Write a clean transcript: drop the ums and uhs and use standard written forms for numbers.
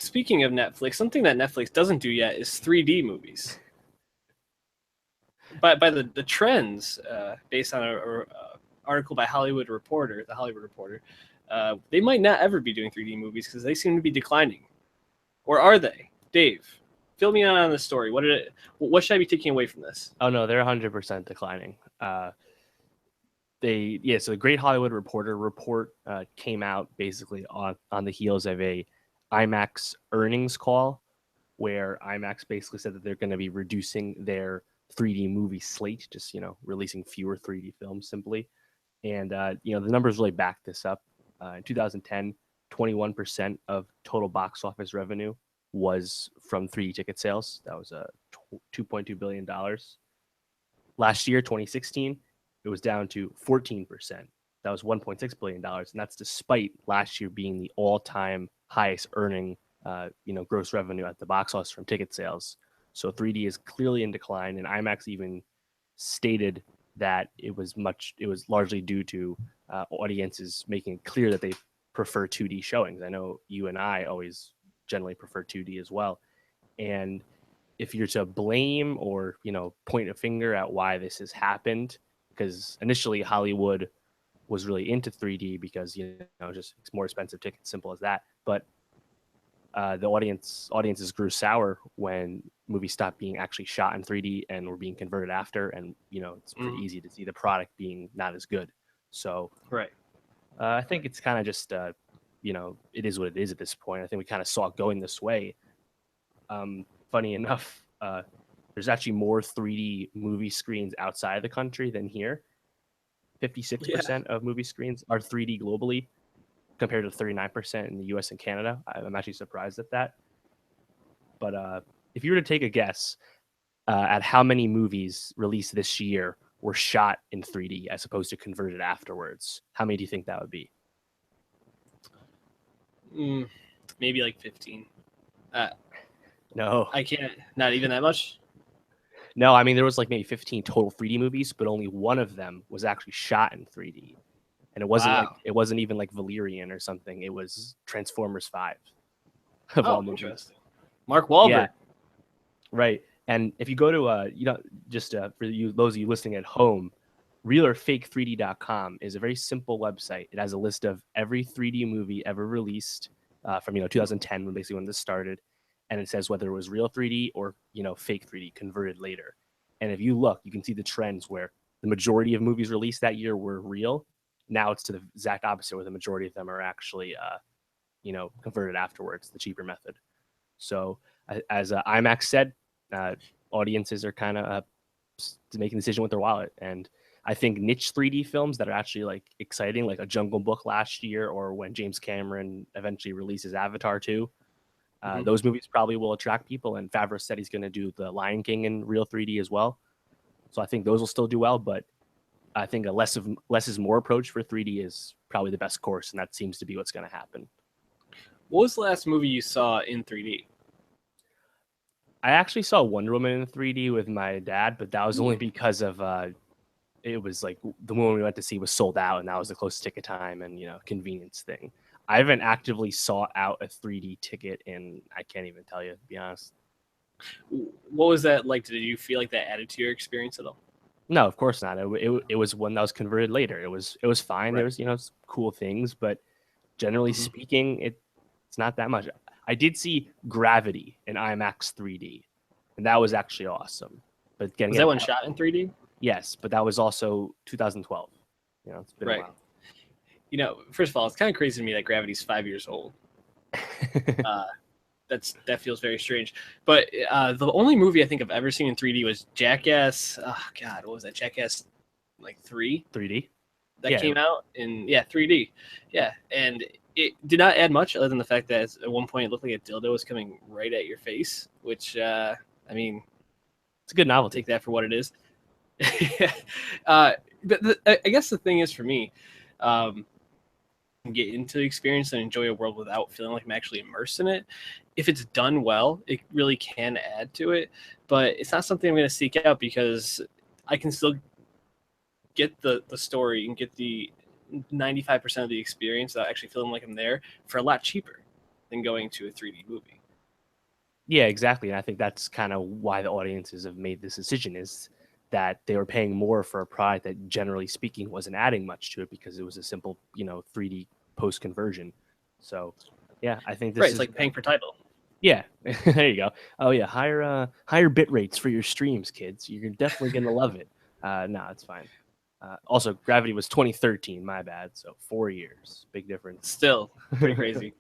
speaking of Netflix, something that Netflix doesn't do yet is 3D movies. By the trends, based on a article by the Hollywood Reporter, they might not ever be doing 3D movies because they seem to be declining. Or are they? Dave, fill me in on this story. What should I be taking away from this? Oh no, they're 100% declining. So the Great Hollywood Reporter report came out basically on the heels of a IMAX earnings call, where IMAX basically said that they're going to be reducing their 3D movie slate, just releasing fewer 3D films simply. And the numbers really back this up. In 2010, 21% of total box office revenue was from 3D ticket sales. That was $2.2 billion. Last year, 2016, it was down to 14%. That was $1.6 billion. And that's despite last year being the all-time highest earning, gross revenue at the box office from ticket sales. So 3D is clearly in decline. And IMAX even stated that it was largely due to audiences making it clear that they prefer 2D showings. I know you and I always generally prefer 2D as well. And if you're to blame or point a finger at why this has happened, because initially Hollywood was really into 3D because just it's more expensive tickets, simple as that. But the audiences grew sour when movies stopped being actually shot in 3D and were being converted after, and it's pretty easy to see the product being not as good. So right, I think it's kind of just it is what it is at this point. I think we kind of saw it going this way. Funny enough, there's actually more 3D movie screens outside of the country than here. 56% of movie screens are 3D globally, compared to 39% in the US and Canada. I'm actually surprised at that. But if you were to take a guess at how many movies released this year were shot in 3D as opposed to converted afterwards, how many do you think that would be? Maybe like 15. No. I can't. Not even that much? No, I mean, there was like maybe 15 total 3D movies, but only one of them was actually shot in 3D. And it wasn't even like Valerian or something. It was Transformers 5 of all movies. Interesting. Mark Wahlberg. Yeah, right. And if you go to just for you, those of you listening at home, realorfake3d.com is a very simple website. It has a list of every 3D movie ever released from 2010, when this started, and it says whether it was real 3D or fake 3D converted later. And if you look, you can see the trends where the majority of movies released that year were real. Now it's to the exact opposite, where the majority of them are actually converted afterwards, the cheaper method. So as IMAX said, audiences are kind of making a decision with their wallet. And I think niche 3D films that are actually like exciting, like a Jungle Book last year, or when James Cameron eventually releases Avatar 2, those movies probably will attract people. And Favreau said he's going to do the Lion King in real 3D as well. So I think those will still do well, but I think a less is more approach for 3D is probably the best course, and that seems to be what's going to happen. What was the last movie you saw in 3D? I actually saw Wonder Woman in 3D with my dad, but that was only because of it was like the one we went to see was sold out, and that was the closest ticket time and convenience thing. I haven't actively sought out a 3D ticket in, I can't even tell you, to be honest. What was that like? Did you feel like that added to your experience at all? No, of course not. It was one that was converted later. It was fine. Right. There was cool things, but generally speaking, it's not that much. I did see Gravity in IMAX 3D, and that was actually awesome. But was that one shot in 3D? Yes, but that was also 2012. It's been a while. First of all, it's kind of crazy to me that Gravity's 5 years old. That feels very strange. But the only movie I think I've ever seen in 3D was Jackass. Oh God, what was that? Jackass, like 3? 3D. That came out in 3D. Yeah, and it did not add much other than the fact that at one point it looked like a dildo was coming right at your face, which I mean, it's a good novelty. Take that for what it is. But I guess the thing is for me, get into the experience and enjoy a world without feeling like I'm actually immersed in it. If it's done well, it really can add to it, but it's not something I'm going to seek out because I can still get the story and get the 95% of the experience without actually feeling like I'm there for a lot cheaper. than going to a 3D movie. Yeah, exactly. And I think that's kind of why the audiences have made this decision, is that they were paying more for a product that, generally speaking, wasn't adding much to it because it was a simple, 3D post conversion. So, yeah, I think this Right, it's is like paying for title. yeah. There you go. Oh yeah, higher bit rates for your streams, kids. You're definitely gonna love it. No, it's fine. Also, Gravity was 2013. My bad. So 4 years, big difference. Still pretty crazy.